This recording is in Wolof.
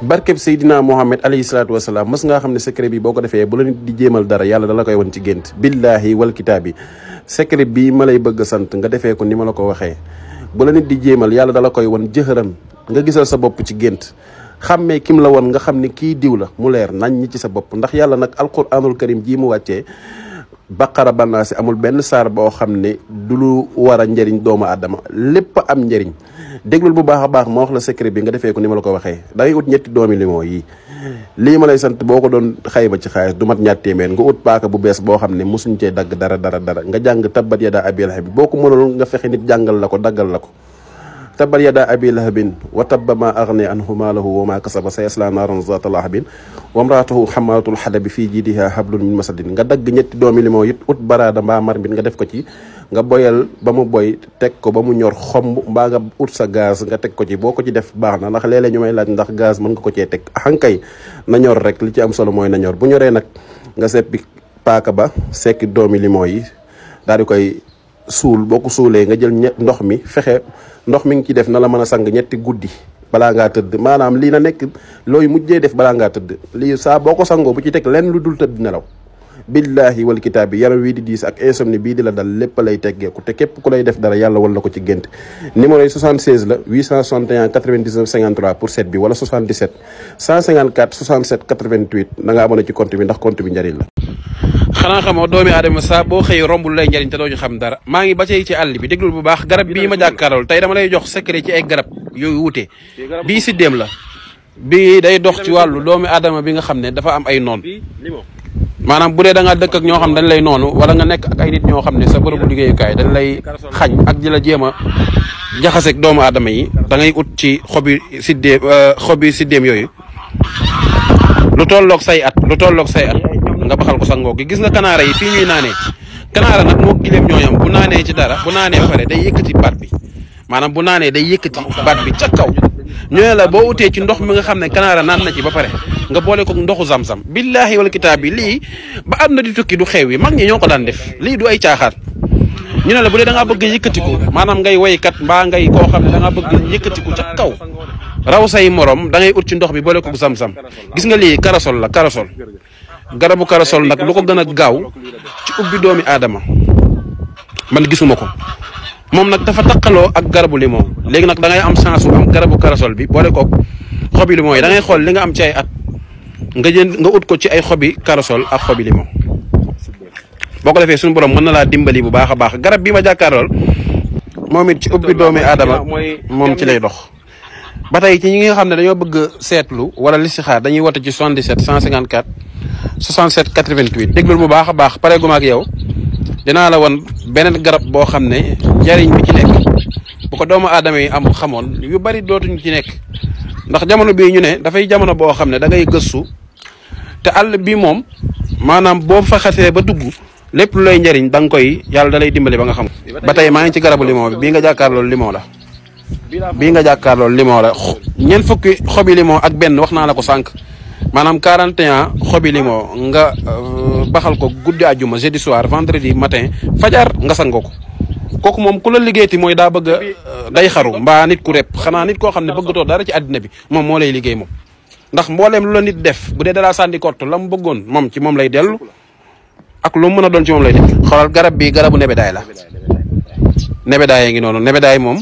barkeb Seydina Mohamed alayhi salaatu wasalaam mës ngaa xam ne secret bi boo ko defee bu la nit di jéemal dara yàlla dala koy wan ci gént billahi wal kitaabi secret bii ma lay bëgg sant nga defee ko ni ma la ko waxee bu la nit di jéemal yàlla dala koy wan jëxëran nga gisal sa bopp ci gént xàmmee kim la woon nga xam ne kii diw la mu leer nañ ñi ci sa bopp ndax yàlla nag alquranul karim jii mu wàccee baqara bannaasi amul benn saar boo xam ne du lu war a njëriñ doomu aadama lépp am njëriñ déglul bu baax a baax ma wax la secret bi nga defee ko ni ma la ko waxee da ngay ut ñetti doomi limon yi lii ma lay sant boo ko doon xayma ci xaalis du mat ñaar téeméer nga ut paaka bu bees boo xam ne mosuñ cee dagg dara nga jàng tabbat yadaa abii lahabin boo ko mënul nga fexe nit jàngal la ko daggal la ko tabbat yadaa abii lahabin wa tabba maa aghnaa anhu maaluhu wa maa kasaba sayaslaa naaran zaata lahabin wa imraatuhu hammaalatal hatabi fii jiidihaa hablum min masadin nga dagg ñetti doomi limon it ut baraada mbaa marmit nga def ko ci nga boyal ba mu boy teg ko ba mu ñor xomb mbaa nga ut sa gaz nga teg ko ci boo ko ci def baax na ndax léeg-léeg ñu may laaj ndax gaz mën nga ko cee teg xankay na ñor rek li ci am solo mooy na ñor bu ñoree nag nga seppi paaka ba sekki doomi limon yi daal di koy suul boo ko suulee nga jël ndox mi fexe ndox mi ngi ci def na la mën a sang ñetti guddi balaa ngaa tëdd maanaam lii na nekk looy mujjee def balaa ngaa tëdd lii saa boo ko sangoo bu ci teg lenn lu dul tëdd nelaw billahi wal kitaab bi yaram wii di diis ak insomnie bii di la dal lépp lay teggeeku te képp ku lay def dara yàlla wala ko ci gént numéro yi 76 la 861 99 53 pour 7 bi wala 77 154 67 88 na nga abonné ci compte bi ndax compte bi njëriñ la. xanaa xamoo doomi aadama saa boo xëy romb lu lay njëriñ te doo ñu xam dara maa ngi ba tey ci àll bi déglul bu baax garab bii ma jàkkaarool tey dama lay jox secret ci ay garab yooyu wute bii siddéem la bii day dox ci wàllu doomi aadama bi nga xam ne dafa am ay noon maanaam bu dee da ngaa dëkk ak ñoo xam dañ lay noonu wala nga nekk ak ay nit ñoo xam ne sa bërëbu liggéeyukaay dañ lay xañ ak di la jéem a jaxaseeg doomu aadama yi da ngay ut ci xobi siddéem yooyu lu tolloog say at nga baxal ko sangoo gi gis nga kanaara yi fii ñuy naanee kanaara nag moo gileem ñooyam bu naanee ci dara bu naanee ba pare day yëkkati baat bi maanaam bu naanee day yëkkati baat bi ca kaw ñooy la boo utee ci ndox mi nga xam ne kanaara naan na ci ba pare nga boole ko ndoxu zam-zam billahi wal kitaab bi lii ba am na di tukki du xew yi mag ñi ñoo ko daan def lii du ay caaxaan ñu ne la bu dee da ngaa bëgg yëkkatiku maanaam ngay woykat mbaa ngay koo xam ne da ngaa bëgg yëkkatiku ca kaw raw say morom da ngay ut ci ndox bi boole ko zam-zam gis nga lii karasol la karasol garabu karasol nag lu ko gën a gaaw ci ubbi doomi aadama man gisuma ko moom nag dafa taqaloo ak garabu limon léegi nag da ngay am chance am garabu karasol bi boole koog xobi limon yi da ngay xool li nga am ci ay at nga ut ko ci ay xobi karasol ak xobi limon boo ko defee suñu borom mën na laa dimbali bu baax a baax garab bi ma jàkkaarool moom it ci ubbi doomi aadama moom ci lay dox. ba tey ci ñi nga xam ne dañoo bëgg seetlu wala listixaar dañuy woote ci 77 154 67 88 déglul bu baax a baax pare gu ma ak yow dinaa la won beneen garab boo xam ne njariñ bi ci nekk bu ko doomu aadama yi am xamoon yu bari dootuñu ci nekk ndax jamono bii ñu ne dafay jamono boo xam ne da ngay gëstu te àll bi moom maanaam boo fa xasee ba dugg lépp lu lay njariñ da nga koy yàlla da lay dimbali ba nga xam. ba tey maa ngi ci garabu limon bi bii nga jàkkaarloo limon la bii nga jàkkaarloo limon la ñeent fukki xobi limon ak benn wax naa la ko sànq maanaam 41 xobi limon nga baxal ko guddi àjjuma jeudi soir vendredi matin fajar nga sangoo ko kooku moom ku la liggéeyti mooy daa bëgg day xaru mbaa nit ku rep xanaa nit koo xam ne bëggatoo dara ci àddina bi moom moo lay liggéey moom ndax mbooleem lu la nit def bu dee dalaa sànni kott la mu bëggoon moom ci moom lay dellu ak lu mu mën a doon ci moom lay def xoolal garab bi garabu nebedaay la nebedaay ngi noonu nebedaay moom